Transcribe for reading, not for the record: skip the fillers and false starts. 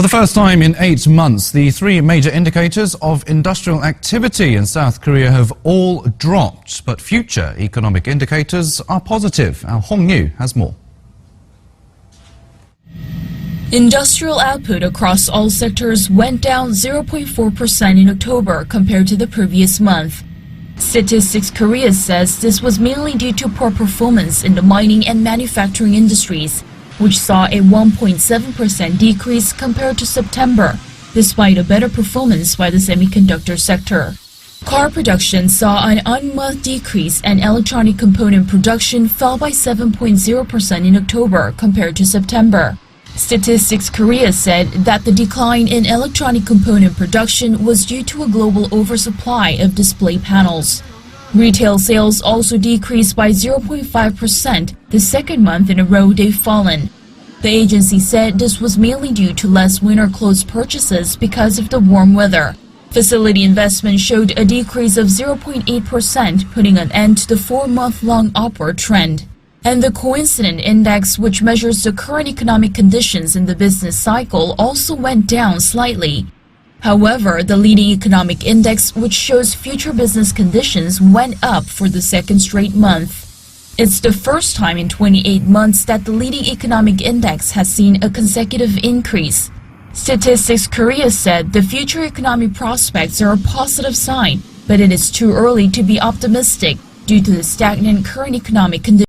For the first time in 8 months, the three major indicators of industrial activity in South Korea have all dropped, but future economic indicators are positive. Our Hong Yu has more. Industrial output across all sectors went down 0.4% in October compared to the previous month. Statistics Korea says this was mainly due to poor performance in the mining and manufacturing industries, which saw a 1.7% decrease compared to September, despite a better performance by the semiconductor sector. Car production saw an on-month decrease and electronic component production fell by 7.0% in October compared to September. Statistics Korea said that the decline in electronic component production was due to a global oversupply of display panels. Retail sales also decreased by 0.5%, the second month in a row they've fallen. The agency said this was mainly due to less winter clothes purchases because of the warm weather. Facility investment showed a decrease of 0.8%, putting an end to the 4-month-long upward trend. And the coincident index, which measures the current economic conditions in the business cycle, also went down slightly. However, the leading economic index, which shows future business conditions, went up for the second straight month. It's the first time in 28 months that the leading economic index has seen a consecutive increase. Statistics Korea said the future economic prospects are a positive sign, but it is too early to be optimistic due to the stagnant current economic conditions.